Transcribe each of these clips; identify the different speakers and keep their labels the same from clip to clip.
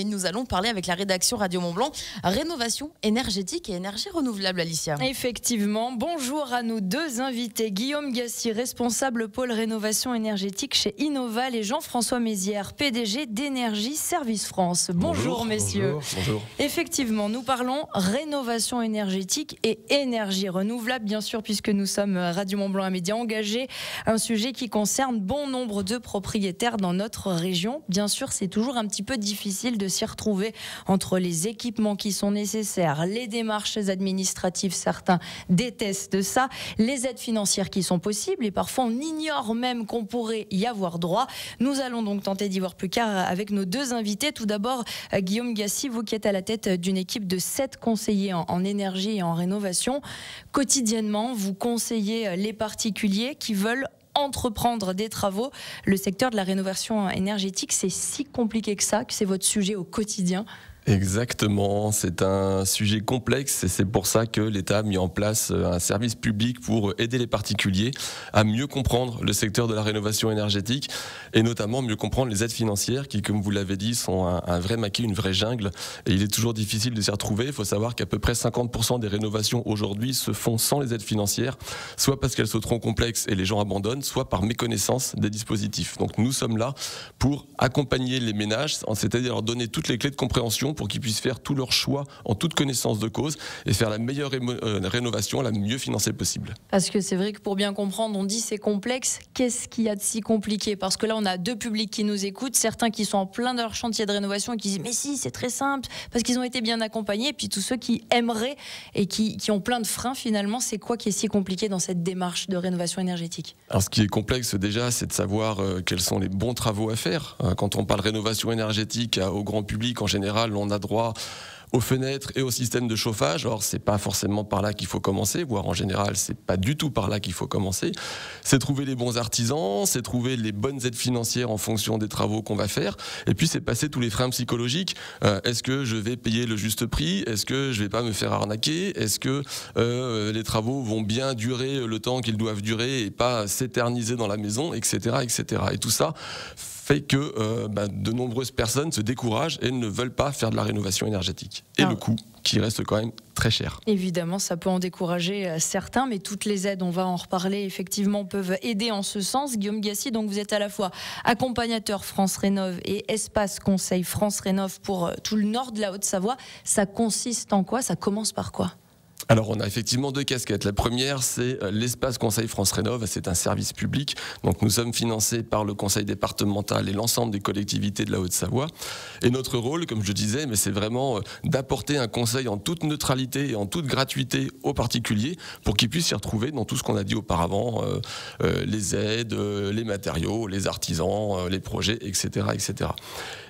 Speaker 1: Et nous allons parler avec la rédaction Radio Mont-Blanc, rénovation énergétique et énergie renouvelable, Alicia.
Speaker 2: Effectivement, bonjour à nos deux invités, Guillaume Gassi, responsable pôle rénovation énergétique chez Innoval, et Jean-François Mézières, PDG d'Énergie Service France. Bonjour messieurs.
Speaker 3: Bonjour.
Speaker 2: Effectivement, nous parlons rénovation énergétique et énergie renouvelable, bien sûr, puisque nous sommes Radio Mont-Blanc, un média engagé, un sujet qui concerne bon nombre de propriétaires dans notre région. Bien sûr, c'est toujours un petit peu difficile de s'y retrouver entre les équipements qui sont nécessaires, les démarches administratives, certains détestent ça, les aides financières qui sont possibles, et parfois on ignore même qu'on pourrait y avoir droit. Nous allons donc tenter d'y voir plus clair avec nos deux invités. Tout d'abord, Guillaume Gassi, vous qui êtes à la tête d'une équipe de 7 conseillers en énergie et en rénovation. Quotidiennement, vous conseillez les particuliers qui veulent entreprendre des travaux. Le secteur de la rénovation énergétique, c'est si compliqué que ça, que c'est votre sujet au quotidien?
Speaker 3: Exactement, c'est un sujet complexe et c'est pour ça que l'État a mis en place un service public pour aider les particuliers à mieux comprendre le secteur de la rénovation énergétique et notamment mieux comprendre les aides financières qui, comme vous l'avez dit, sont un vrai maquis, une vraie jungle, et il est toujours difficile de s'y retrouver. Il faut savoir qu'à peu près 50% des rénovations aujourd'hui se font sans les aides financières, soit parce qu'elles sont trop complexes et les gens abandonnent, soit par méconnaissance des dispositifs. Donc nous sommes là pour accompagner les ménages, c'est-à-dire leur donner toutes les clés de compréhension pour qu'ils puissent faire tous leurs choix en toute connaissance de cause et faire la meilleure rénovation, la mieux financée possible.
Speaker 2: Parce que c'est vrai que pour bien comprendre, on dit c'est complexe. Qu'est-ce qu'il y a de si compliqué? Parce que là, on a deux publics qui nous écoutent, certains qui sont en plein de leur chantier de rénovation et qui disent mais si, c'est très simple, parce qu'ils ont été bien accompagnés, et puis tous ceux qui aimeraient et qui ont plein de freins finalement. C'est quoi qui est si compliqué dans cette démarche de rénovation énergétique?
Speaker 3: Alors ce qui est complexe déjà, c'est de savoir quels sont les bons travaux à faire. Quand on parle rénovation énergétique au grand public, en général, on a droit aux fenêtres et au système de chauffage. Alors c'est pas forcément par là qu'il faut commencer, voire en général c'est pas du tout par là qu'il faut commencer. C'est trouver les bons artisans, c'est trouver les bonnes aides financières en fonction des travaux qu'on va faire, et puis c'est passer tous les freins psychologiques. Est-ce que je vais payer le juste prix? Est-ce que je vais pas me faire arnaquer? Est-ce que les travaux vont bien durer le temps qu'ils doivent durer et pas s'éterniser dans la maison, etc., etc. Et tout ça fait que de nombreuses personnes se découragent et ne veulent pas faire de la rénovation énergétique. Et le coût qui reste quand même très cher.
Speaker 2: Évidemment, ça peut en décourager certains, mais toutes les aides, on va en reparler, effectivement, peuvent aider en ce sens. Guillaume Gassi, donc vous êtes à la fois accompagnateur France Rénov et espace conseil France Rénov pour tout le nord de la Haute-Savoie. Ça consiste en quoi? Ça commence par quoi?
Speaker 3: Alors on a effectivement deux casquettes. La première, c'est l'espace Conseil France Rénov. C'est un service public. Donc nous sommes financés par le conseil départemental et l'ensemble des collectivités de la Haute-Savoie. Et notre rôle, comme je disais, c'est vraiment d'apporter un conseil en toute neutralité et en toute gratuité aux particuliers pour qu'ils puissent s'y retrouver dans tout ce qu'on a dit auparavant, les aides, les matériaux, les artisans, les projets, etc., etc.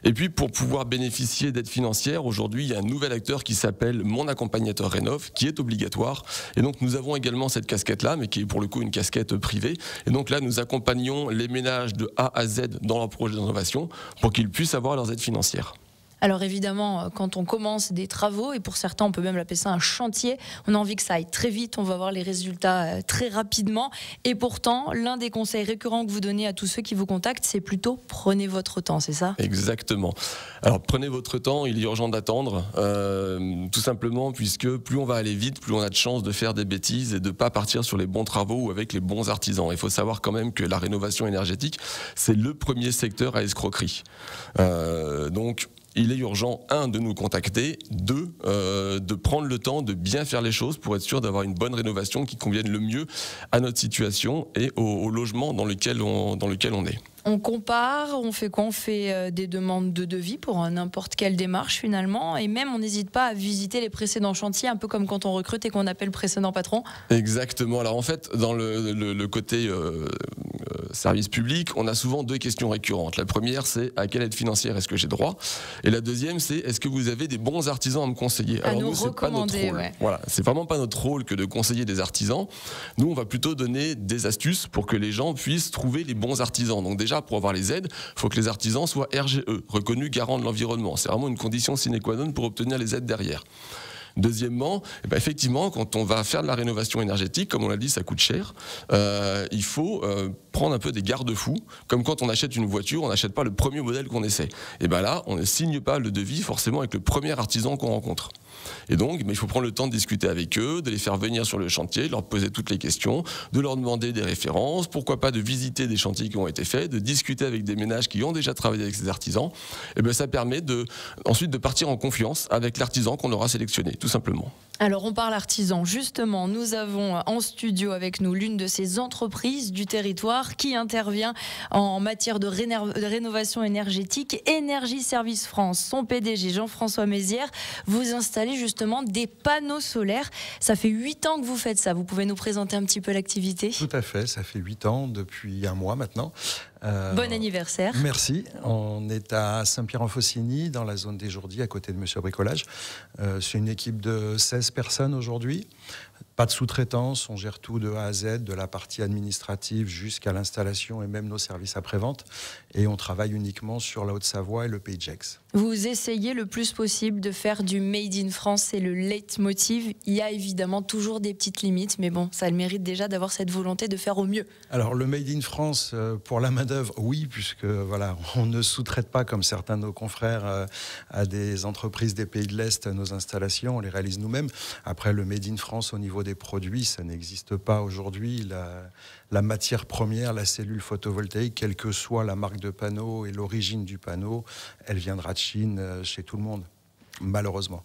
Speaker 3: Et puis pour pouvoir bénéficier d'aides financières, aujourd'hui il y a un nouvel acteur qui s'appelle Mon Accompagnateur Rénov, qui est obligatoire. Et donc nous avons également cette casquette-là, mais qui est pour le coup une casquette privée. Et donc là, nous accompagnons les ménages de A à Z dans leur projet de rénovation pour qu'ils puissent avoir leurs aides financières.
Speaker 2: Alors évidemment, quand on commence des travaux, et pour certains on peut même l'appeler ça un chantier, on a envie que ça aille très vite, on va voir les résultats très rapidement. Et pourtant, l'un des conseils récurrents que vous donnez à tous ceux qui vous contactent, c'est plutôt prenez votre temps, c'est ça?
Speaker 3: Exactement. Alors prenez votre temps, il est urgent d'attendre, tout simplement puisque plus on va aller vite, plus on a de chances de faire des bêtises et de ne pas partir sur les bons travaux ou avec les bons artisans. Il faut savoir quand même que la rénovation énergétique, c'est le premier secteur à escroquerie. Donc il est urgent, 1, de nous contacter, 2, de prendre le temps de bien faire les choses pour être sûr d'avoir une bonne rénovation qui convienne le mieux à notre situation et au logement dans lequel on est.
Speaker 2: On compare, on fait quoi? On fait des demandes de devis pour n'importe quelle démarche finalement, et même on n'hésite pas à visiter les précédents chantiers, un peu comme quand on recrute et qu'on appelle le précédent patron.
Speaker 3: Exactement. Alors en fait, dans le côté service public, on a souvent deux questions récurrentes. La première, c'est à quelle aide financière est-ce que j'ai droit? Et la deuxième, c'est est-ce que vous avez des bons artisans à me conseiller?
Speaker 2: Alors nous, c'est pas notre rôle. Ouais.
Speaker 3: Voilà, c'est vraiment pas notre rôle que de conseiller des artisans. Nous, on va plutôt donner des astuces pour que les gens puissent trouver les bons artisans. Donc déjà, pour avoir les aides, il faut que les artisans soient RGE, reconnus garants de l'environnement. C'est vraiment une condition sine qua non pour obtenir les aides derrière. Deuxièmement, effectivement, quand on va faire de la rénovation énergétique, comme on l'a dit, ça coûte cher. Il faut prendre un peu des garde-fous, comme quand on achète une voiture, on n'achète pas le premier modèle qu'on essaie. Et bien là, on ne signe pas le devis forcément avec le premier artisan qu'on rencontre. Et donc, il faut prendre le temps de discuter avec eux, de les faire venir sur le chantier, de leur poser toutes les questions, de leur demander des références, pourquoi pas de visiter des chantiers qui ont été faits, de discuter avec des ménages qui ont déjà travaillé avec ces artisans. Et bien ça permet ensuite de partir en confiance avec l'artisan qu'on aura sélectionné, tout simplement.
Speaker 2: Alors on parle artisan, justement, nous avons en studio avec nous l'une de ces entreprises du territoire qui intervient en matière de rénovation énergétique, Énergie Service France. Son PDG Jean-François Mézières, vous installez justement des panneaux solaires. Ça fait 8 ans que vous faites ça, vous pouvez nous présenter un petit peu l'activité?
Speaker 4: Tout à fait, ça fait 8 ans, depuis un mois maintenant.
Speaker 2: Bon anniversaire.
Speaker 4: Merci. On est à Saint-Pierre-en-Faucigny, dans la zone des Jourdis, à côté de Monsieur Bricolage. C'est une équipe de 16 personnes aujourd'hui. Pas de sous-traitance, on gère tout de A à Z, de la partie administrative jusqu'à l'installation et même nos services après-vente. Et on travaille uniquement sur la Haute-Savoie et le Pays de Gex.
Speaker 2: Vous essayez le plus possible de faire du Made in France, c'est le leitmotiv. Il y a évidemment toujours des petites limites, mais bon, ça a le mérite déjà d'avoir cette volonté de faire au mieux.
Speaker 4: Alors le Made in France, pour la main-d'œuvre, oui, puisque voilà, on ne sous-traite pas comme certains de nos confrères à des entreprises des pays de l'Est nos installations, on les réalise nous-mêmes. Après, le Made in France au niveau des produits, ça n'existe pas aujourd'hui. La matière première, la cellule photovoltaïque, quelle que soit la marque de panneau et l'origine du panneau, elle viendra de Chine chez tout le monde, malheureusement.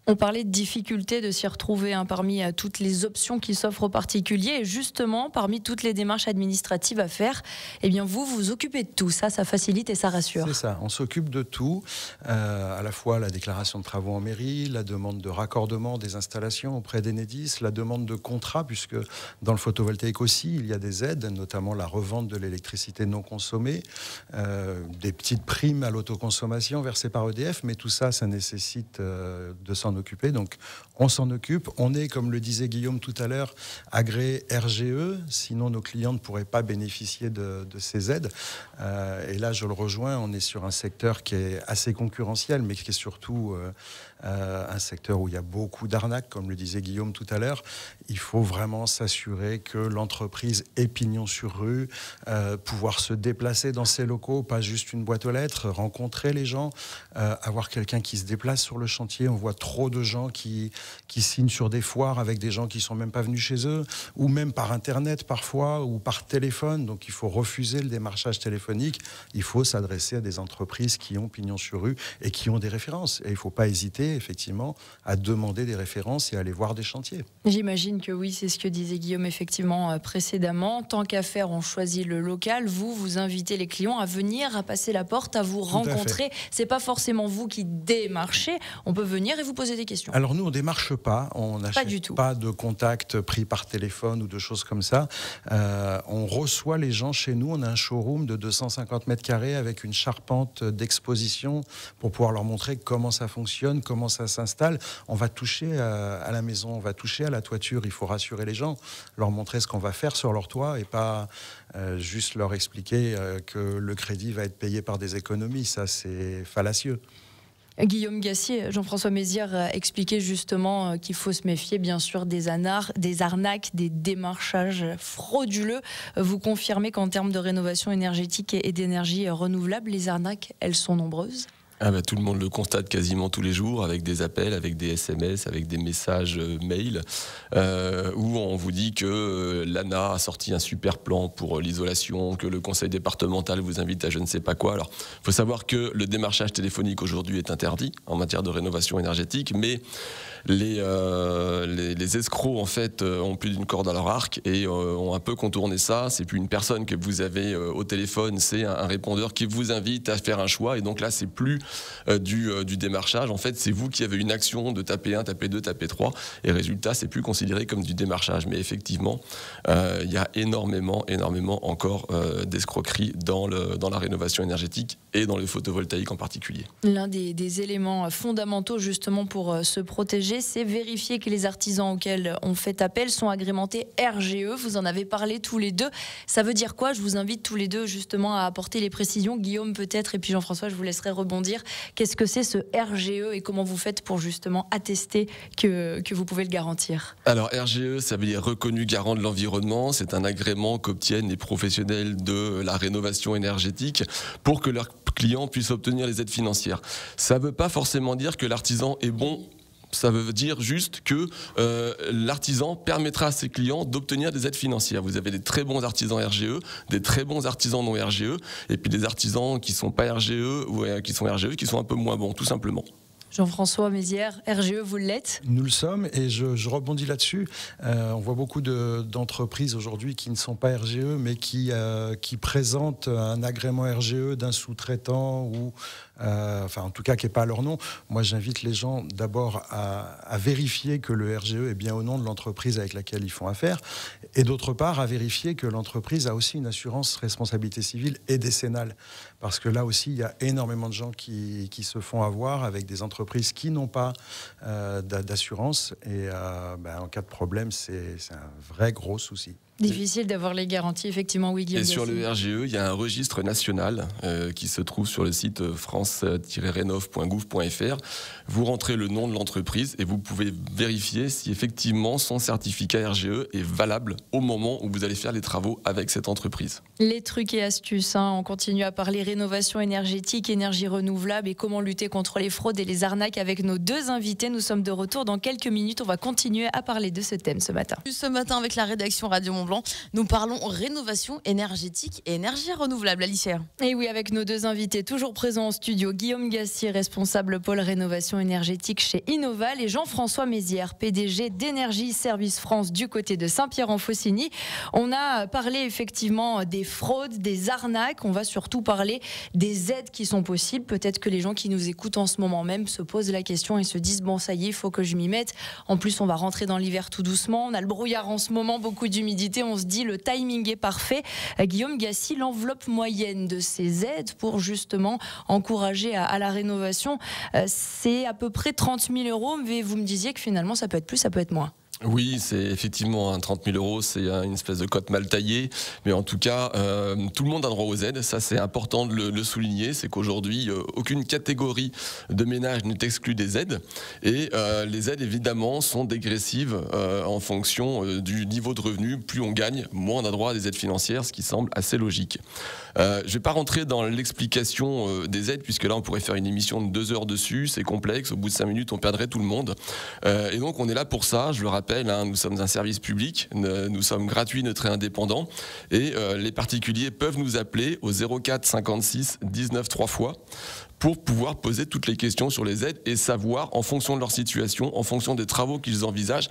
Speaker 2: On parlait de difficulté de s'y retrouver parmi toutes les options qui s'offrent aux particuliers. Et justement, parmi toutes les démarches administratives à faire, eh bien vous vous occupez de tout. Ça facilite et ça rassure.
Speaker 4: C'est ça, on s'occupe de tout. À la fois la déclaration de travaux en mairie, la demande de raccordement des installations auprès d'Enedis, la demande de contrat, puisque dans le photovoltaïque aussi, il y a des aides, notamment la revente de l'électricité non consommée, des petites primes à l'autoconsommation versées par EDF, mais tout ça, ça nécessite de s'en occuper. Donc on s'en occupe. On est, comme le disait Guillaume tout à l'heure, agréé RGE, sinon nos clients ne pourraient pas bénéficier de ces aides. Et là, je le rejoins, on est sur un secteur qui est assez concurrentiel, mais qui est surtout un secteur où il y a beaucoup d'arnaques, comme le disait Guillaume tout à l'heure. Il faut vraiment s'assurer que l'entreprise ait pignon sur rue, pouvoir se déplacer dans ses locaux, pas juste une boîte aux lettres, rencontrer les gens, avoir quelqu'un qui se déplace sur le chantier. On voit trop de gens qui signent sur des foires avec des gens qui sont même pas venus chez eux, ou même par Internet parfois, ou par téléphone. Donc il faut refuser le démarchage téléphonique. Il faut s'adresser à des entreprises qui ont pignon sur rue et qui ont des références. Et il ne faut pas hésiter, effectivement, à demander des références et à aller voir des chantiers.
Speaker 2: J'imagine que oui, c'est ce que disait Guillaume effectivement précédemment. Tant qu'à faire, on choisit le local. Vous invitez les clients à venir, à passer la porte, à vous rencontrer. C'est pas forcément vous qui démarchez. On peut venir et vous poser des questions.
Speaker 4: Alors nous, on démarche pas. On n'achète pas de contact pris par téléphone ou de choses comme ça. On reçoit les gens chez nous. On a un showroom de 250 mètres carrés avec une charpente d'exposition pour pouvoir leur montrer comment ça fonctionne, comment ça s'installe. On va toucher à la maison, on va toucher à la toiture. Il faut rassurer les gens, leur montrer ce qu'on va faire sur leur toit et pas juste leur expliquer que le crédit va être payé par des économies. Ça, c'est fallacieux.
Speaker 2: Guillaume Gassier, Jean-François Mézières expliquait justement qu'il faut se méfier bien sûr des arnaques, des démarchages frauduleux. Vous confirmez qu'en termes de rénovation énergétique et d'énergie renouvelable, les arnaques, elles sont nombreuses ?
Speaker 3: Tout le monde le constate quasiment tous les jours avec des appels, avec des SMS, avec des messages mail où on vous dit que l'ANA a sorti un super plan pour l'isolation, que le conseil départemental vous invite à je ne sais pas quoi. Alors, il faut savoir que le démarchage téléphonique aujourd'hui est interdit en matière de rénovation énergétique, mais les escrocs en fait ont plus d'une corde à leur arc et ont un peu contourné ça. C'est plus une personne que vous avez au téléphone, c'est un répondeur qui vous invite à faire un choix et donc là c'est plus du démarchage. En fait, c'est vous qui avez une action de taper 1, taper 2, taper 3 et résultat, c'est plus considéré comme du démarchage. Mais effectivement, il y a énormément encore d'escroqueries dans la rénovation énergétique et dans le photovoltaïque en particulier.
Speaker 2: L'un des éléments fondamentaux justement pour se protéger, c'est vérifier que les artisans auxquels on fait appel sont agrémentés RGE. Vous en avez parlé tous les deux. Ça veut dire quoi ? Je vous invite tous les deux justement à apporter les précisions. Guillaume peut-être et puis Jean-François, je vous laisserai rebondir. dire. Qu'est-ce que c'est ce RGE et comment vous faites pour justement attester que vous pouvez le garantir?
Speaker 3: Alors RGE, ça veut dire reconnu garant de l'environnement. C'est un agrément qu'obtiennent les professionnels de la rénovation énergétique pour que leurs clients puissent obtenir les aides financières. Ça ne veut pas forcément dire que l'artisan est bon. Ça veut dire juste que l'artisan permettra à ses clients d'obtenir des aides financières. Vous avez des très bons artisans RGE, des très bons artisans non RGE, et puis des artisans qui ne sont pas RGE ou qui sont RGE, qui sont un peu moins bons, tout simplement.
Speaker 2: Jean-François Mézières, RGE, vous l'êtes?
Speaker 4: Nous le sommes, et je rebondis là-dessus. On voit beaucoup d'entreprises aujourd'hui qui ne sont pas RGE, mais qui présentent un agrément RGE d'un sous-traitant ou en tout cas qui n'est pas à leur nom. Moi, j'invite les gens d'abord à vérifier que le RGE est bien au nom de l'entreprise avec laquelle ils font affaire, et d'autre part à vérifier que l'entreprise a aussi une assurance responsabilité civile et décennale, parce que là aussi il y a énormément de gens qui se font avoir avec des entreprises qui n'ont pas d'assurance, et en cas de problème c'est un vrai gros souci.
Speaker 2: Difficile d'avoir les garanties, effectivement, oui, Guillaume.
Speaker 3: Et sur le RGE, il y a un registre national qui se trouve sur le site france-renov.gouv.fr. Vous rentrez le nom de l'entreprise et vous pouvez vérifier si effectivement son certificat RGE est valable au moment où vous allez faire les travaux avec cette entreprise.
Speaker 2: Les trucs et astuces, on continue à parler rénovation énergétique, énergie renouvelable et comment lutter contre les fraudes et les arnaques avec nos deux invités. Nous sommes de retour dans quelques minutes. On va continuer à parler de ce thème ce matin.
Speaker 1: Ce matin, avec la rédaction Radio Mont-Blanc, nous parlons rénovation énergétique et énergie renouvelable. Alicia.
Speaker 2: Et oui, avec nos deux invités toujours présents en studio, Guillaume Gassier, responsable pôle rénovation énergétique chez Innoval, et Jean-François Mézières, PDG d'Énergie Service France du côté de Saint-Pierre-en-Faucigny. On a parlé effectivement des fraudes, des arnaques. On va surtout parler des aides qui sont possibles. Peut-être que les gens qui nous écoutent en ce moment même se posent la question et se disent bon, ça y est, il faut que je m'y mette. En plus, on va rentrer dans l'hiver tout doucement. On a le brouillard en ce moment, beaucoup d'humidité. On se dit le timing est parfait. Guillaume Gassier, l'enveloppe moyenne de ces aides pour justement encourager à la rénovation, c'est à peu près 30 000 €. Mais vous me disiez que finalement, ça peut être plus, ça peut être moins.
Speaker 3: Oui, c'est effectivement 30 000 €, c'est une espèce de cote mal taillée, mais en tout cas, tout le monde a droit aux aides. Ça, c'est important de le souligner, c'est qu'aujourd'hui, aucune catégorie de ménage n'est exclue des aides, et les aides, évidemment, sont dégressives en fonction du niveau de revenu. Plus on gagne, moins on a droit à des aides financières, ce qui semble assez logique. Je ne vais pas rentrer dans l'explication des aides, puisque là, on pourrait faire une émission de 2 heures dessus, c'est complexe, au bout de 5 minutes, on perdrait tout le monde. Et donc, on est là pour ça, je le rappelle. Nous sommes un service public, nous sommes gratuits, neutres et indépendants, et les particuliers peuvent nous appeler au 04 56 19 3 fois pour pouvoir poser toutes les questions sur les aides et savoir, en fonction de leur situation, en fonction des travaux qu'ils envisagent,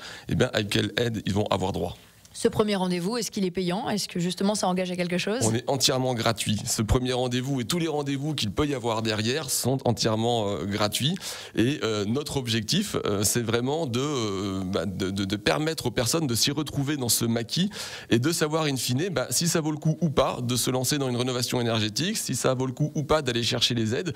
Speaker 3: à quelle aide ils vont avoir droit.
Speaker 2: Ce premier rendez-vous, est-ce qu'il est payant? Est-ce que justement ça engage à quelque chose?
Speaker 3: On est entièrement gratuit. Ce premier rendez-vous et tous les rendez-vous qu'il peut y avoir derrière sont entièrement gratuits. Et notre objectif, c'est vraiment de permettre aux personnes de s'y retrouver dans ce maquis et de savoir in fine si ça vaut le coup ou pas de se lancer dans une rénovation énergétique, si ça vaut le coup ou pas d'aller chercher les aides.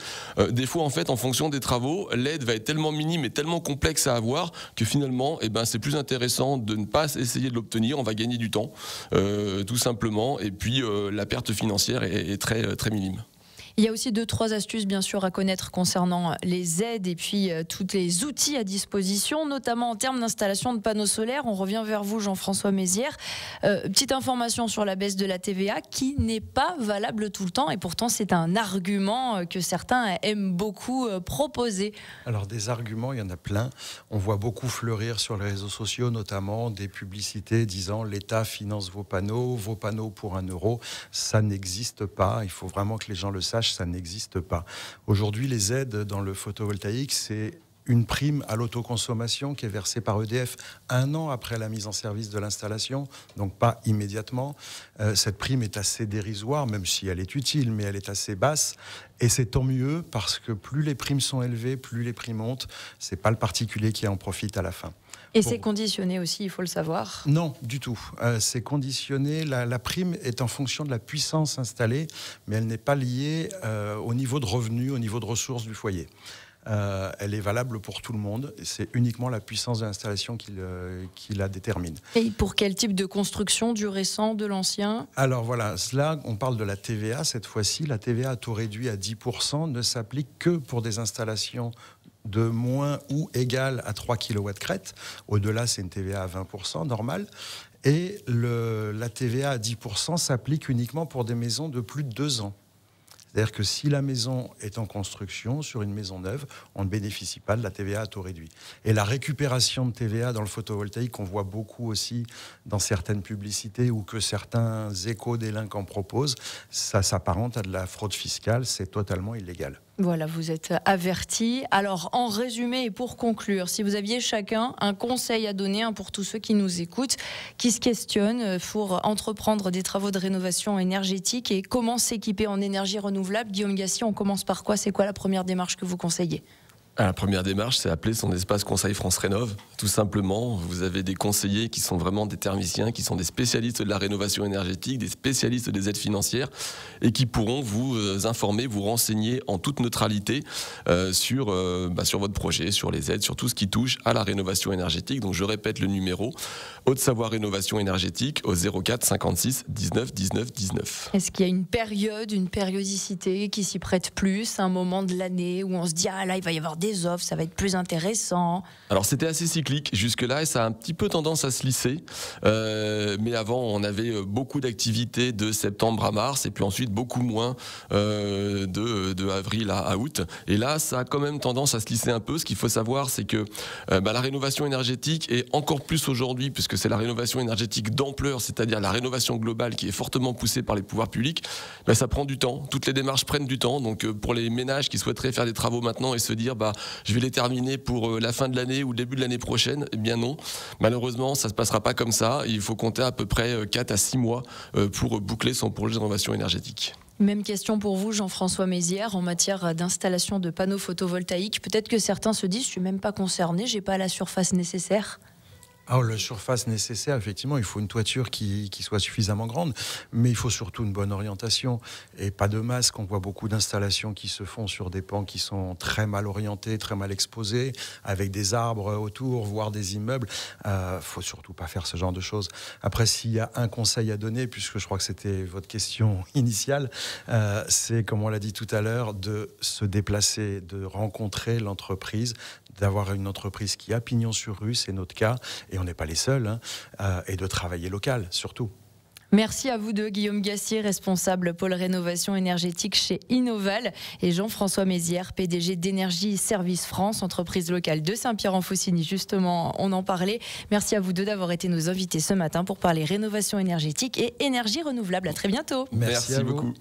Speaker 3: Des fois, en fait, en fonction des travaux, l'aide va être tellement minime et tellement complexe à avoir que finalement, c'est plus intéressant de ne pas essayer de l'obtenir. On va gagner du temps, tout simplement, et puis la perte financière est très, très minime.
Speaker 2: Il y a aussi 2-3 astuces bien sûr à connaître concernant les aides et puis tous les outils à disposition, notamment en termes d'installation de panneaux solaires. On revient vers vous, Jean-François Mézières. Petite information sur la baisse de la TVA qui n'est pas valable tout le temps, et pourtant c'est un argument que certains aiment beaucoup proposer. Alors
Speaker 4: des arguments, il y en a plein. On voit beaucoup fleurir sur les réseaux sociaux, notamment des publicités disant l'État finance vos panneaux pour 1 €. Ça n'existe pas. Il faut vraiment que les gens le sachent. Ça n'existe pas. Aujourd'hui, les aides dans le photovoltaïque, c'est une prime à l'autoconsommation qui est versée par EDF 1 an après la mise en service de l'installation, donc pas immédiatement. Cette prime est assez dérisoire, même si elle est utile, mais elle est assez basse. Et c'est tant mieux, parce que plus les primes sont élevées, plus les prix montent. C'est pas le particulier qui en profite à la fin.
Speaker 2: Et c'est conditionné aussi, il faut le savoir?
Speaker 4: Non, du tout. C'est conditionné. La prime est en fonction de la puissance installée, mais elle n'est pas liée au niveau de revenus, au niveau de ressources du foyer. elle est valable pour tout le monde. C'est uniquement la puissance de l'installation qui la détermine.
Speaker 2: Et pour quel type de construction, du récent, de l'ancien?
Speaker 4: Alors voilà, là on parle de la TVA cette fois-ci. La TVA à taux réduit à 10% ne s'applique que pour des installations de moins ou égal à 3 kW crête. Au-delà, c'est une TVA à 20%, normal. Et la TVA à 10% s'applique uniquement pour des maisons de plus de 2 ans. C'est-à-dire que si la maison est en construction, sur une maison neuve, on ne bénéficie pas de la TVA à taux réduit. Et la récupération de TVA dans le photovoltaïque, on voit beaucoup aussi dans certaines publicités ou que certains éco-délinquants proposent, ça s'apparente à de la fraude fiscale, c'est totalement illégal.
Speaker 2: Voilà, vous êtes avertis. Alors, en résumé et pour conclure, si vous aviez chacun un conseil à donner pour tous ceux qui nous écoutent, qui se questionnent pour entreprendre des travaux de rénovation énergétique et comment s'équiper en énergie renouvelable, Guillaume Gassier, on commence par quoi? C'est quoi la première démarche que vous conseillez?
Speaker 3: La première démarche, c'est appeler son espace conseil France Rénov. Tout simplement, vous avez des conseillers qui sont vraiment des thermiciens, qui sont des spécialistes de la rénovation énergétique, des spécialistes des aides financières et qui pourront vous informer, vous renseigner en toute neutralité sur votre projet, sur les aides, sur tout ce qui touche à la rénovation énergétique. Donc je répète le numéro, Haute-Savoie Rénovation Énergétique au 04 56 19 19 19.
Speaker 2: Est-ce qu'il y a une période, une périodicité qui s'y prête plus, un moment de l'année où on se dit « Ah là, il va y avoir des offres, ça va être plus intéressant ».
Speaker 3: Alors c'était assez cyclique jusque-là et ça a un petit peu tendance à se lisser. Mais avant, on avait beaucoup d'activités de septembre à mars et puis ensuite beaucoup moins de avril à août. Et là, ça a quand même tendance à se lisser un peu. Ce qu'il faut savoir, c'est que la rénovation énergétique est encore plus aujourd'hui, puisque c'est la rénovation énergétique d'ampleur, c'est-à-dire la rénovation globale qui est fortement poussée par les pouvoirs publics, ça prend du temps. Toutes les démarches prennent du temps. Donc pour les ménages qui souhaiteraient faire des travaux maintenant et se dire je vais les terminer pour la fin de l'année ou le début de l'année prochaine, eh bien non. Malheureusement, ça ne se passera pas comme ça. Il faut compter à peu près 4 à 6 mois pour boucler son projet de rénovation énergétique.
Speaker 2: Même question pour vous, Jean-François Mézières, en matière d'installation de panneaux photovoltaïques. Peut-être que certains se disent « je ne suis même pas concerné, je n'ai pas la surface nécessaire ».
Speaker 4: Alors, la surface nécessaire, effectivement, il faut une toiture qui soit suffisamment grande, mais il faut surtout une bonne orientation et pas de masque. On voit beaucoup d'installations qui se font sur des pans qui sont très mal orientés, très mal exposés, avec des arbres autour, voire des immeubles. Faut surtout pas faire ce genre de choses. Après, s'il y a un conseil à donner, puisque je crois que c'était votre question initiale, c'est, comme on l'a dit tout à l'heure, de se déplacer, de rencontrer l'entreprise, d'avoir une entreprise qui a pignon sur rue, c'est notre cas, et on n'est pas les seuls, et de travailler local, surtout.
Speaker 2: Merci à vous deux, Guillaume Gassier, responsable pôle rénovation énergétique chez Innoval, et Jean-François Mézières, PDG d'Énergie Service France, entreprise locale de Saint-Pierre-en-Faucigny. Justement, on en parlait. Merci à vous deux d'avoir été nos invités ce matin pour parler rénovation énergétique et énergie renouvelable. À très bientôt.
Speaker 3: Merci beaucoup.